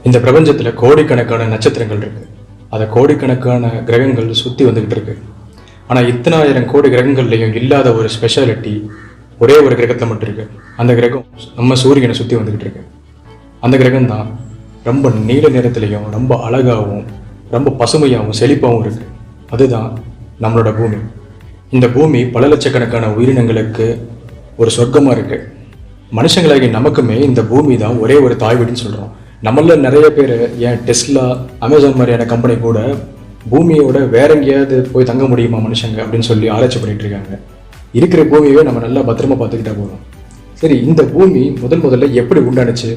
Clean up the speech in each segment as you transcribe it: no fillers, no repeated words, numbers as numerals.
இந்த பிரபஞ்சத்தில் கோடிக்கணக்கான நட்சத்திரங்கள் இருக்குது. அதை கோடிக்கணக்கான கிரகங்கள் சுற்றி வந்துக்கிட்டு இருக்கு. ஆனால் இத்தனை ஆயிரம் கோடி கிரகங்கள்லையும் இல்லாத ஒரு ஸ்பெஷாலிட்டி ஒரே ஒரு கிரகத்தில் மட்டும் இருக்குது. அந்த கிரகம் நம்ம சூரியனை சுற்றி வந்துக்கிட்டு இருக்கு. அந்த கிரகம் தான் ரொம்ப நீல நிறத்துலையும் ரொம்ப அழகாகவும் ரொம்ப பசுமையாகவும் செழிப்பாகவும் இருக்குது. அதுதான் நம்மளோட பூமி. இந்த பூமி பல லட்சக்கணக்கான உயிரினங்களுக்கு ஒரு சொர்க்கமாக இருக்குது. மனுஷங்களாகி நமக்குமே இந்த பூமி தான் ஒரே ஒரு தாய் வீடுன்னு சொல்கிறோம். நம்மள நிறைய பேர் ஏன் டெஸ்லா, அமேசான் மாதிரியான கம்பெனி கூட பூமியோட வேற எங்கேயாவது போய் தங்க முடியுமா மனுஷங்க அப்படின்னு சொல்லி ஆராய்ச்சி பண்ணிட்டு இருக்காங்க. இருக்கிற பூமியவே நம்ம நல்லா பத்திரமா பார்த்துக்கிட்டா போதும். சரி, இந்த பூமி முதல்ல எப்படி உண்டானுச்சு?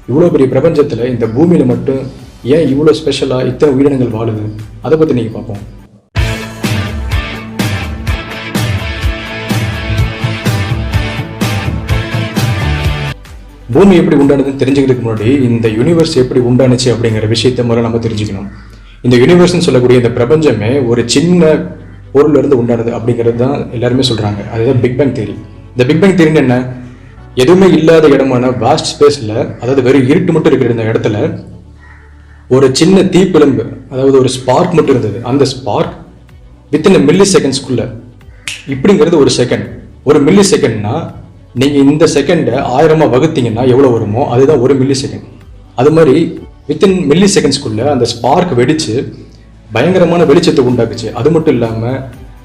இவ்வளோ பெரிய பிரபஞ்சத்தில் இந்த பூமியில் மட்டும் ஏன் இவ்வளோ ஸ்பெஷலாக இத்தனை உயிரினங்கள் வாழுது? அதை பற்றி நீங்கள் பார்ப்போம். பூமி எப்படி உண்டானதுன்னு தெரிஞ்சுக்கிறதுக்கு முன்னாடி இந்த யூனிவர்ஸ் எப்படி உண்டானுச்சு அப்படிங்கிற விஷயத்த முதல்ல நம்ம தெரிஞ்சுக்கணும். இந்த யூனிவர்ஸ்ன்னு சொல்லக்கூடிய இந்த பிரபஞ்சமே ஒரு சின்ன பொருள்ல இருந்து உண்டானது அப்படிங்கிறது தான் எல்லாருமே சொல்றாங்க. அதுதான் பிக் பேங் தியரி. இந்த பிக் பேங் தியரின்னு என்ன? எதுவுமே இல்லாத இடமான வாஸ்ட் ஸ்பேஸ்ல, அதாவது வெறும் இருட்டு மட்டும் இருக்கிற இந்த இடத்துல ஒரு சின்ன தீப்பிழம்பு, அதாவது ஒரு ஸ்பார்க் மட்டும் இருந்தது. அந்த ஸ்பார்க் வித்தின் மில்லி செகண்ட்ஸ்குள்ள, இப்படிங்கிறது ஒரு செகண்ட். ஒரு மில்லி செகண்ட்னா நீங்கள் இந்த செகண்டை 1000 வகுத்தீங்கன்னா எவ்வளோ வருமோ அதுதான் ஒரு மில்லி செகண்ட். அது மாதிரி வித்தின் மில்லி செகண்ட்ஸ்குள்ளே அந்த ஸ்பார்க் வெடித்து பயங்கரமான வெளிச்சத்தை உண்டாக்குச்சு. அது மட்டும் இல்லாமல்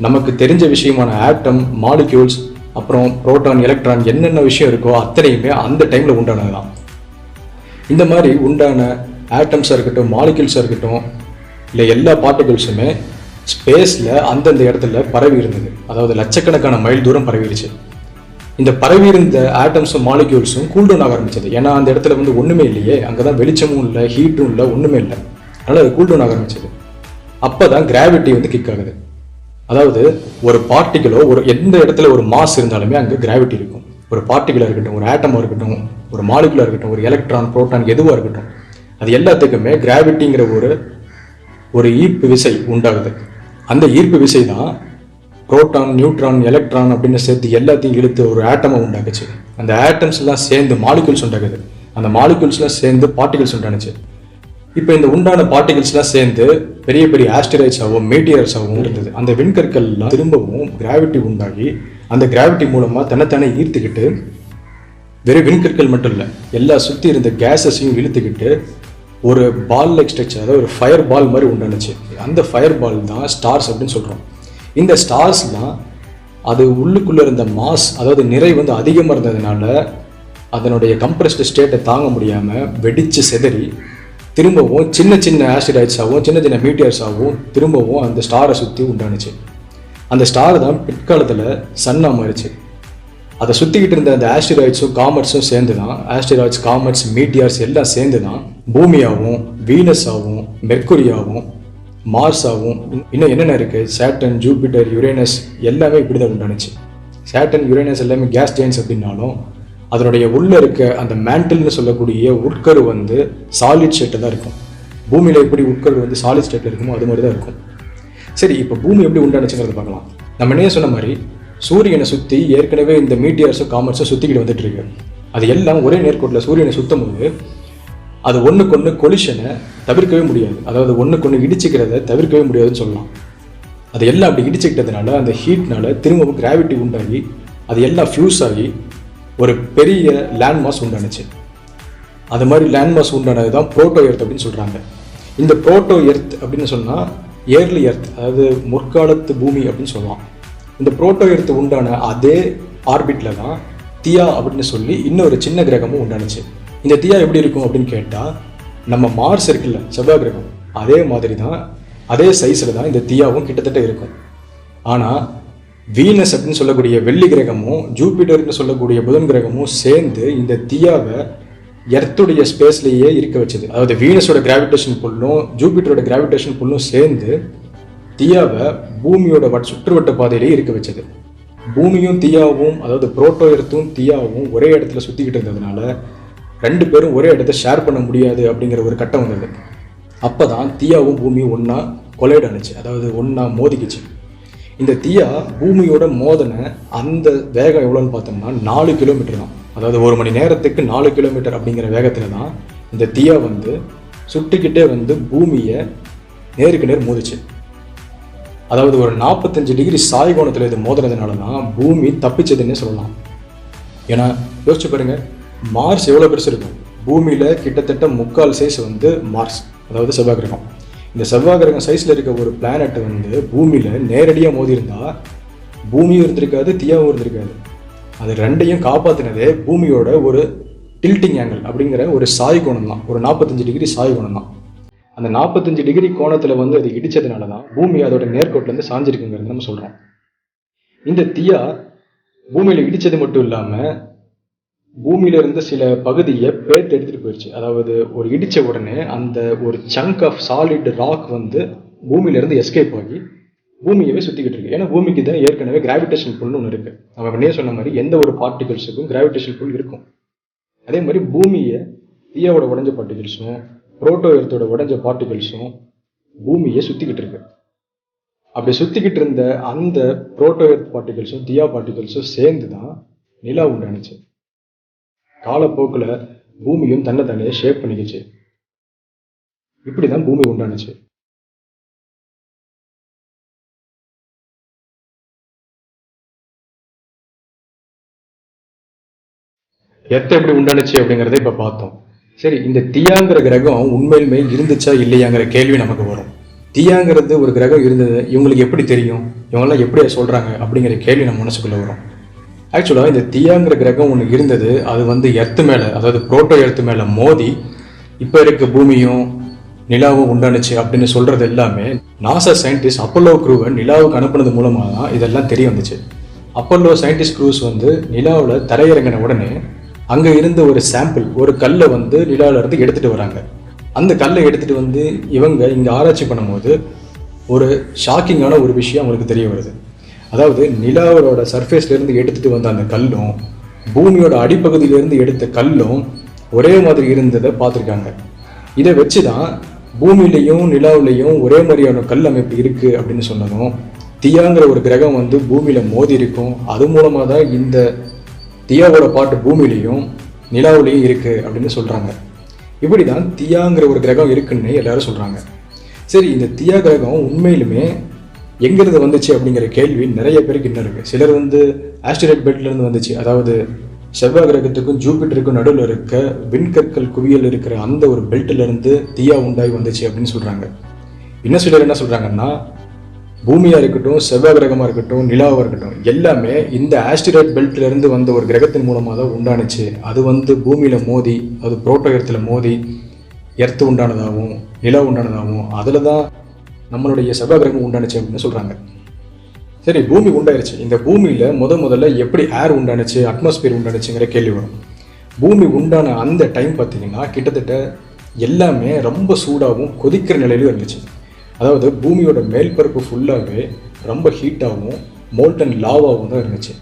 நமக்கு தெரிஞ்ச விஷயமான ஆட்டம், மாலிக்யூல்ஸ், அப்புறம் புரோட்டான், எலக்ட்ரான், என்னென்ன விஷயம் இருக்கோ அத்தனையுமே அந்த டைமில் உண்டானது தான். இந்த மாதிரி உண்டான ஆட்டம்ஸாக இருக்கட்டும், மாலிக்யூல்ஸாக இருக்கட்டும், இல்லை எல்லா பார்ட்டிகல்ஸுமே ஸ்பேஸில் அந்தந்த இடத்துல பரவி இருந்தது. அதாவது லட்சக்கணக்கான மைல் தூரம் பரவிடுச்சு. இந்த பரவி இருந்த ஆட்டம்ஸும் மாலிக்யூல்ஸும் கூல்டவுன் ஆக ஆரம்பிச்சது. ஏன்னா அந்த இடத்துல ஒன்றுமே இல்லையே, அங்கே தான் வெளிச்சமும் இல்லை, ஹீட்டும் இல்லை, ஒன்றுமே இல்லை. அதனால் அது கூல்டவுன் ஆக ஆரம்பிச்சது. அப்போ தான் கிராவிட்டி கிக் ஆகுது. அதாவது ஒரு பார்ட்டிகளோ எந்த இடத்துல ஒரு மாஸ் இருந்தாலுமே அங்கே கிராவிட்டி இருக்கும். ஒரு பார்ட்டிகளாக இருக்கட்டும், ஒரு ஆட்டமாக இருக்கட்டும், ஒரு மாலிகுலாக இருக்கட்டும், ஒரு எலக்ட்ரான், புரோட்டான், எதுவாக இருக்கட்டும், அது எல்லாத்துக்குமே கிராவிட்டிங்கிற ஒரு ஈர்ப்பு விசை உண்டாகுது. அந்த ஈர்ப்பு விசை தான் புரோட்டான், நியூட்ரான், எலக்ட்ரான் அப்படின்னு சேர்த்து எல்லாத்தையும் இழுத்து ஒரு ஆட்டமை உண்டாக்குச்சு. அந்த ஆட்டம்ஸ்லாம் சேர்ந்து மாலிகுல்ஸ் உண்டாகுது. அந்த மாலிகுல்ஸ்லாம் சேர்ந்து பார்ட்டிகல்ஸ் உண்டானுச்சு. இப்போ இந்த உண்டான பார்ட்டிகல்ஸ்லாம் சேர்ந்து பெரிய பெரிய ஆஸ்டிராய்ட்ஸாகவும் மீட்டியர்ஸாகவும் இருந்தது. அந்த விண்கற்கள்லாம் திரும்பவும் கிராவிட்டி உண்டாகி அந்த கிராவிட்டி மூலமாக தன்னைத்தானே ஈர்த்துக்கிட்டு வெறும் விண்கற்கள் மட்டும் இல்லை, எல்லா சுற்றி இருந்த கேஸஸையும் இழுத்துக்கிட்டு ஒரு பால் லைக் ஸ்ட்ரக்சர், அதாவது ஒரு ஃபயர் பால் மாதிரி உண்டானுச்சு. அந்த ஃபயர் பால் தான் ஸ்டார்ஸ் அப்படின்னு சொல்கிறோம். இந்த ஸ்டார்ஸ்லாம் அது உள்ளுக்குள்ளே இருந்த மாஸ், அதாவது நிறை அதிகமாக இருந்ததுனால அதனுடைய கம்ப்ரஸ்டு ஸ்டேட்டை தாங்க முடியாமல் வெடித்து செதறி திரும்பவும் சின்ன சின்ன ஆஸ்டிராய்ட்ஸாகவும் சின்ன சின்ன மீட்டியர்ஸாகவும் திரும்பவும் அந்த ஸ்டாரை சுற்றி உண்டானுச்சு. அந்த ஸ்டார் தான் பிற்காலத்தில் சன்னாக மாறிச்சு. அதை சுற்றிக்கிட்டு இருந்த அந்த ஆஸ்டிராய்ட்ஸும் காமெட்ஸும் சேர்ந்து தான், ஆஸ்டிராய்ட்ஸ், காமெட்ஸ், மீட்டியர்ஸ் எல்லாம் சேர்ந்து தான் பூமியாகவும், வீனஸாகவும், மெர்க்குரியாகவும், மார்ஸாகவும், இன்னும் என்னென்ன இருக்குது, சேட்டன், ஜூபிட்டர், யுரேனஸ் எல்லாமே இப்படி தான் உண்டானுச்சு. சேட்டன், யுரேனஸ் எல்லாமே கேஸ் ஜெயின்ஸ் அப்படின்னாலும் அதனுடைய உள்ளே இருக்க அந்த மேண்டில்னு சொல்லக்கூடிய உட்கரு சாலிட் ஸ்டேட்டில் தான் இருக்கும். பூமியில் எப்படி உட்கரு சாலிட் ஸ்டேட்டில் இருக்குமோ அது மாதிரி தான் இருக்கும். சரி, இப்போ பூமி எப்படி உண்டானுச்சுங்கிறத பார்க்கலாம். நம்ம என்ன சொன்ன மாதிரி சூரியனை சுற்றி ஏற்கனவே இந்த மீட்டியர்ஸும் காமெட்ஸும் சுற்றிக்கிட்டு வந்துட்டு இருக்கு. அது எல்லாம் ஒரே நேர்கோட்டில் சூரியனை சுற்றும் போது அது ஒன்றுக்கொன்று கொலிஷனை தவிர்க்கவே முடியாது. அதாவது ஒன்றுக்கொன்று இடிச்சுக்கிறத தவிர்க்கவே முடியாதுன்னு சொல்லலாம். அது எல்லாம் அப்படி இடிச்சுக்கிட்டதுனால அந்த ஹீட்னால திரும்பவும் கிராவிட்டி உண்டாகி அது எல்லாம் ஃபியூஸ் ஆகி ஒரு பெரிய லேண்ட் மாஸ் உண்டானுச்சு. அது மாதிரி லேண்ட் மாஸ் உண்டானது தான் புரோட்டோ எர்த் அப்படின்னு சொல்கிறாங்க. இந்த புரோட்டோ எர்த் அப்படின்னு சொன்னால் ஏர்லி எர்த், அதாவது முற்காலத்து பூமி அப்படின்னு சொல்லலாம். இந்த புரோட்டோ எர்த் உண்டான அதே ஆர்பிட்டில் தான் தியா அப்படின்னு சொல்லி இன்னொரு சின்ன கிரகமும் உண்டானுச்சு. இந்த தியா எப்படி இருக்கும் அப்படின்னு கேட்டால், நம்ம மார்ஸ் இருக்குல்ல, செவ்வாய் கிரகம், அதே மாதிரி தான், அதே சைஸில் தான் இந்த தியாவும் கிட்டத்தட்ட இருக்கும். ஆனால் வீனஸ் அப்படின்னு சொல்லக்கூடிய வெள்ளி கிரகமும் ஜூபிட்டர்னு சொல்லக்கூடிய புதன் கிரகமும் சேர்ந்து இந்த தியாவை எர்த்துடைய ஸ்பேஸ்லேயே இருக்க வச்சது. அதாவது வீனஸோட கிராவிடேஷன் புல்லும் ஜூபிட்டரோட கிராவிடேஷன் புல்லும் சேர்ந்து தியாவை பூமியோட சுற்றுவட்ட பாதையிலேயே இருக்க வச்சது. பூமியும் தியாவும், அதாவது புரோட்டோ எர்த்தும் தியாவும் ஒரே இடத்துல சுற்றிக்கிட்டு இருந்ததுனால ரெண்டு பேரும் ஒரே இடத்த ஷேர் பண்ண முடியாது அப்படிங்கிற ஒரு கட்டம் வந்தது. அப்போ தான் தியாவும் பூமியும் ஒன்றா கொலைட் ஆனிச்சு, அதாவது ஒன்றா மோதிக்குச்சு. இந்த தியா பூமியோட மோதனை அந்த வேகம் எவ்வளோன்னு பார்த்தோம்னா 4 கிலோமீட்டர் தான். அதாவது 1 மணி நேரத்துக்கு 4 கிலோமீட்டர் அப்படிங்கிற வேகத்தில் தான் இந்த தியா வந்து சுட்டிக்கிட்டே வந்து பூமியை நேருக்கு நேர் மோதிச்சு. அதாவது ஒரு 45 டிகிரி சாய் கோணத்தில் இது மோதுறதுனால தான் பூமி தப்பிச்சதுன்னே சொல்லலாம். ஏன்னா யோசிச்சு பாருங்க, மார்ஸ் எவ்வளோ பெருசு இருக்கும். பூமியில் கிட்டத்தட்ட 3/4 சைஸ் வந்து மார்ஸ், அதாவது செவ்வாய் கிரகம். இந்த செவ்வாய் கிரகம் சைஸில் இருக்க ஒரு பிளானட் வந்து பூமியில் நேரடியாக மோதியிருந்தா பூமியும் இருந்திருக்காது, தியாவும் இருந்திருக்காது. அது ரெண்டையும் காப்பாற்றினதே பூமியோட ஒரு டில்ட்டிங் ஆங்கிள் அப்படிங்கிற ஒரு சாய் கோணம் தான், ஒரு 45 டிகிரி சாய் கோணம் தான். அந்த 45 டிகிரி கோணத்தில் வந்து அது இடித்ததுனால தான் பூமி அதோட நேர்கோட்டிலேருந்து சாஞ்சிருக்குங்கிறது நம்ம சொல்கிறோம். இந்த தியா பூமியில் இடித்தது மட்டும் இல்லாமல் பூமியிலிருந்து சில பகுதியை பேர்த்து எடுத்துகிட்டு போயிடுச்சு. அதாவது ஒரு இடித்த உடனே அந்த ஒரு சங்க் ஆஃப் சாலிட் ராக் வந்து பூமியிலேருந்து எஸ்கேப் ஆகி பூமியவே சுற்றிக்கிட்டு இருக்கு. ஏன்னா பூமிக்கு தான் ஏற்கனவே கிராவிடேஷன் புல்னு ஒன்று இருக்குது. நம்ம முன்னே சொன்ன மாதிரி எந்த ஒரு பார்ட்டிகல்ஸுக்கும் கிராவிடேஷன் புல் இருக்கும். அதே மாதிரி பூமியை தியாவோட உடஞ்ச பார்ட்டிகல்ஸும் புரோட்டோ எர்த்தோட உடஞ்ச பார்ட்டிகல்ஸும் பூமியை சுற்றிக்கிட்டு இருக்கு. அப்படி சுற்றிக்கிட்டு இருந்த அந்த புரோட்டோ எர்த் பார்ட்டிகல்ஸும் தியா பார்ட்டிகல்ஸும் சேர்ந்து தான் நிலா உண்டானுச்சு. காலப்போக்கில் பூமியும் தன்னைத்தானே ஷேப் பண்ணிக்கிச்சு. இப்படி தான் பூமி உண்டானுச்சு. எர்த் எப்படி உண்டானுச்சு அப்படிங்கிறத இப்போ பார்த்தோம். சரி, இந்த தியாங்கிற கிரகம் உண்மையிலுமே இருந்துச்சா இல்லையாங்கிற கேள்வி நமக்கு வரும். தியாங்கிறது ஒரு கிரகம் இருந்தது இவங்களுக்கு எப்படி தெரியும், இவங்கெல்லாம் எப்படி சொல்கிறாங்க அப்படிங்கிற கேள்வி நம்ம மனசுக்குள்ளே வரும். ஆக்சுவலாக இந்த தியாங்கிற கிரகம் ஒன்று இருந்தது, அது வந்து எர்த்து மேலே, அதாவது புரோட்டோ எர்த்து மேலே மோதி இப்போ இருக்க பூமியும் நிலாவும் உண்டானுச்சு அப்படின்னு சொல்கிறது எல்லாமே நாசா சயின்டிஸ்ட் அப்பல்லோ க்ரூவை நிலாவுக்கு அனுப்புனது மூலமாக தான் இதெல்லாம் தெரிய வந்துச்சு. அப்பல்லோ சயின்டிஸ்ட் க்ரூஸ் வந்து நிலாவில் தரையிறங்கின உடனே அங்கே இருந்த ஒரு சாம்பிள், ஒரு கல்லை வந்து நிலாவிலேருந்து எடுத்துகிட்டு வராங்க. அந்த கல்லை எடுத்துகிட்டு வந்து இவங்க இங்கே ஆராய்ச்சி பண்ணும்போது ஒரு ஷாக்கிங்கான ஒரு விஷயம் அவங்களுக்கு தெரிய வருது. அதாவது நிலாவோட சர்ஃபேஸ்லேருந்து எடுத்துகிட்டு வந்த அந்த கல்லும் பூமியோட அடிப்பகுதியிலேருந்து எடுத்த கல்லும் ஒரே மாதிரி இருந்ததை பார்த்துருக்காங்க. இதை வச்சு தான் பூமியிலையும் நிலாவிலையும் ஒரே மாதிரியான கல் அமைப்பு இருக்குது அப்படின்னு சொன்னதும் தியாங்கிற ஒரு கிரகம் வந்து பூமியில் மோதி இருக்கும். அது மூலமாக தான் இந்த தியாவோட பாட்டு பூமியிலையும் நிலாவிலையும் இருக்குது அப்படின்னு சொல்கிறாங்க. இப்படி தான் தியாங்கிற ஒரு கிரகம் இருக்குன்னு எல்லாரும் சொல்கிறாங்க. சரி, இந்த தியா கிரகம் உண்மையிலுமே எங்கிருந்து வந்துச்சு அப்படிங்கிற கேள்வி நிறைய பேருக்கு இன்னும் இருக்குது. சிலர் வந்து ஆஸ்ட்ராய்ட் பெல்ட்லேருந்து வந்துச்சு, அதாவது செவ்வாய் கிரகத்துக்கும் ஜூபிட்டருக்கும் நடுவில் இருக்க விண்கற்கள் குவியல் இருக்கிற அந்த ஒரு பெல்ட்டிலேருந்து தியா உண்டாகி வந்துச்சு அப்படின்னு சொல்கிறாங்க. இன்னும் சிலர் என்ன சொல்கிறாங்கன்னா, பூமியாக இருக்கட்டும், செவ்வாய் கிரகமாக இருக்கட்டும், நிலாவாக இருக்கட்டும், எல்லாமே இந்த ஆஸ்ட்ராய்ட் பெல்ட்லேருந்து வந்த ஒரு கிரகத்தின் மூலமாக தான் உண்டானுச்சு. அது வந்து பூமியில் மோதி, அது புரோட்டோ எர்த்தில் மோதி எர்த்து உண்டானதாகவும் நிலா உண்டானதாகவும் அதில் தான் நம்மளுடைய செவ்வாய் கிரகம் உண்டானுச்சு அப்படின்னு சொல்கிறாங்க. சரி, பூமி உண்டாயிருச்சு. இந்த பூமியில் முதல்ல எப்படி ஏர் உண்டானுச்சு, அட்மாஸ்பியர் உண்டானுச்சுங்கிற கேள்வி வரும். பூமி உண்டான அந்த டைம் பார்த்திங்கன்னா கிட்டத்தட்ட எல்லாமே ரொம்ப சூடாகவும் கொதிக்கிற நிலையிலும் இருந்துச்சு. அதாவது பூமியோட மேல்பரப்பு ஃபுல்லாகவே ரொம்ப ஹீட்டாகவும் மோல்டன் லாவாகவும் தான் இருந்துச்சு.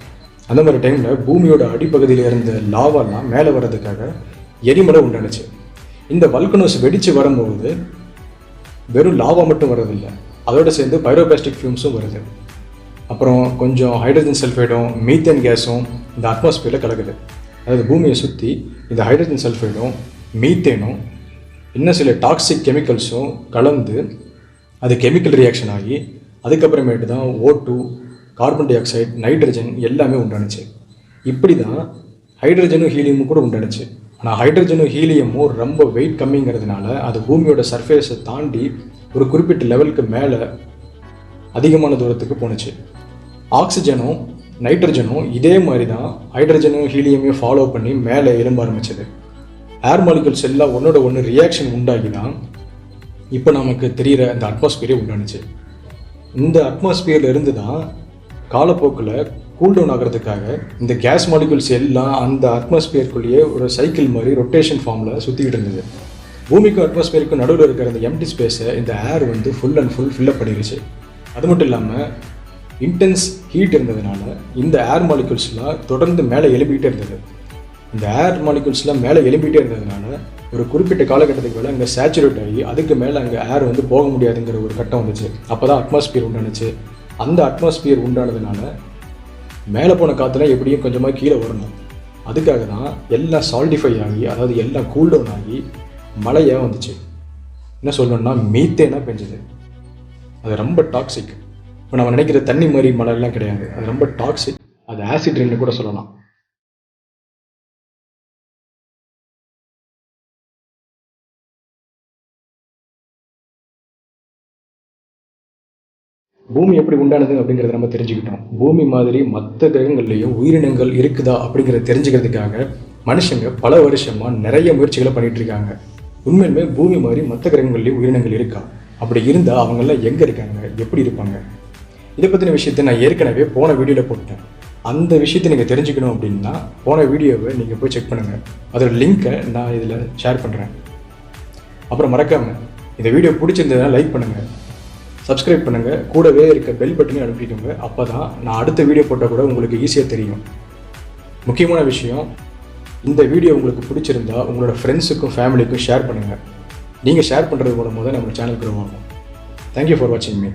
அந்த மாதிரி டைமில் பூமியோட அடிப்பகுதியில் இருந்த லாவாலாம் மேலே வர்றதுக்காக எரிமலை உண்டானுச்சு. இந்த வல்கனோஸ் வெடித்து வரும்போது வெறும் லாவா மட்டும் வர்றதில்லை, அதோடு சேர்ந்து பைரோபிளாஸ்டிக் ஃபியூம்ஸும் வருது. அப்புறம் கொஞ்சம் ஹைட்ரஜன் சல்ஃபைடும் மீத்தேன் கேஸும் இந்த அட்மாஸ்பியரில் கலக்குது. அதாவது பூமியை சுற்றி இந்த ஹைட்ரஜன் சல்ஃபைடும் மீத்தேனும் இன்னும் சில டாக்ஸிக் கெமிக்கல்ஸும் கலந்து அது கெமிக்கல் ரியாக்ஷன் ஆகி அதுக்கப்புறமேட்டு தான் O2, carbon di oxide, nitrogen எல்லாமே உண்டானுச்சு. இப்படி தான் ஹைட்ரஜனும் ஹீலியமும் கூட உண்டானுச்சு. ஆனால் ஹைட்ரஜனும் ஹீலியமும் ரொம்ப வெயிட் கம்மிங்கிறதுனால அது பூமியோட சர்ஃபேஸை தாண்டி ஒரு குறிப்பிட்ட லெவலுக்கு மேலே அதிகமான தூரத்துக்கு போணுச்சு. ஆக்சிஜனும் நைட்ரஜனும் இதே மாதிரி தான் ஹைட்ரஜனும் ஹீலியமையும் ஃபாலோ பண்ணி மேலே எழும்ப ஆரம்பிச்சது. ஏர் மாலிகுல்ஸ் எல்லாம் ஒன்றோட ஒன்று ரியாக்ஷன் உண்டாகி தான் இப்போ நமக்கு தெரிகிற இந்த அட்மாஸ்பியரே உண்டானுச்சு. இந்த அட்மாஸ்பியரில் இருந்து தான் காலப்போக்கில் கூல்டவுன் ஆகிறதுக்காக இந்த கேஸ் மாலிகுல்ஸ் எல்லாம் அந்த அட்மாஸ்பியருக்குள்ளேயே ஒரு சைக்கிள் மாதிரி ரொட்டேஷன் ஃபார்மில் சுற்றிக்கிட்டு இருந்தது. பூமிக்கும் அட்மாஸ்பியருக்கும் நடுவில் இருக்கிற அந்த எம்டி ஸ்பேஸை இந்த ஏர் வந்து ஃபுல் அண்ட் ஃபுல் ஃபில்லப் பண்ணிருச்சு. அது மட்டும் இல்லாமல் இன்டென்ஸ் ஹீட் இருந்ததுனால இந்த ஏர் மாலிகுல்ஸ்லாம் தொடர்ந்து மேலே எழுப்பிக்கிட்டே இருந்தது. இந்த ஏர் மாலிகுல்ஸ்லாம் மேலே எழுப்பிக்கிட்டே இருந்ததுனால ஒரு குறிப்பிட்ட காலகட்டத்துக்கு மேலே அங்கே சேச்சுரேட் ஆகி அதுக்கு மேலே அங்கே ஏர் வந்து போக முடியாதுங்கிற ஒரு கட்டம் வந்துச்சு. அப்போ தான் அட்மாஸ்பியர் உண்டானுச்சு. அந்த அட்மாஸ்பியர் உண்டானதுனால மேலே போன காற்றுலாம் எப்படியும் கொஞ்சமாக கீழே வரணும். அதுக்காக தான் எல்லாம் சால்டிஃபை ஆகி, அதாவது எல்லாம் கூல்டவுன் ஆகி மழையாக வந்துச்சு. என்ன சொல்லணும்னா மீத்தேனாக பெஞ்சுது. அது ரொம்ப டாக்ஸிக். இப்போ நம்ம நினைக்கிற தண்ணி மாதிரி மழைலாம் கிடையாது, அது ரொம்ப டாக்ஸிக். அது ஆசிட் ரெயின்னு கூட சொல்லலாம். பூமி எப்படி உண்டானது அப்படிங்கிறத நம்ம தெரிஞ்சுக்கிட்டோம். பூமி மாதிரி மற்ற கிரகங்கள்லேயும் உயிரினங்கள் இருக்குதா அப்படிங்கிறத தெரிஞ்சுக்கிறதுக்காக மனுஷங்க பல வருஷமாக நிறைய முயற்சிகளை பண்ணிட்டு இருக்காங்க. உண்மையிலுமே பூமி மாதிரி மற்ற கிரகங்கள்லேயும் உயிரினங்கள் இருக்கா? அப்படி இருந்தால் அவங்கெல்லாம் எங்கே இருக்காங்க, எப்படி இருப்பாங்க? இதை பற்றின விஷயத்தை நான் ஏற்கனவே போன வீடியோவில் போட்டேன். அந்த விஷயத்தை நீங்கள் தெரிஞ்சுக்கணும் அப்படின்னா போன வீடியோவை நீங்கள் போய் செக் பண்ணுங்கள். அதோட லிங்க்கை நான் இதில் ஷேர் பண்ணுறேன். அப்புறம் மறக்காமல் இந்த வீடியோ பிடிச்சிருந்ததுன்னா லைக் பண்ணுங்கள், சப்ஸ்கிரைப் பண்ணுங்கள், கூடவே இருக்க பெல் பட்டனையும் அனுப்பிக்கோங்க. அப்போ தான் நான் அடுத்த வீடியோ போட்டால் கூட உங்களுக்கு ஈஸியாக தெரியும். முக்கியமான விஷயம், இந்த வீடியோ உங்களுக்கு பிடிச்சிருந்தா உங்களோட ஃப்ரெண்ட்ஸுக்கும் ஃபேமிலிக்கும் ஷேர் பண்ணுங்கள். நீங்கள் ஷேர் பண்ணுறது மூலமாக தான் நம்ம சேனல் க்ரோ ஆகும். தேங்க்யூ ஃபார் வாட்சிங் மீ.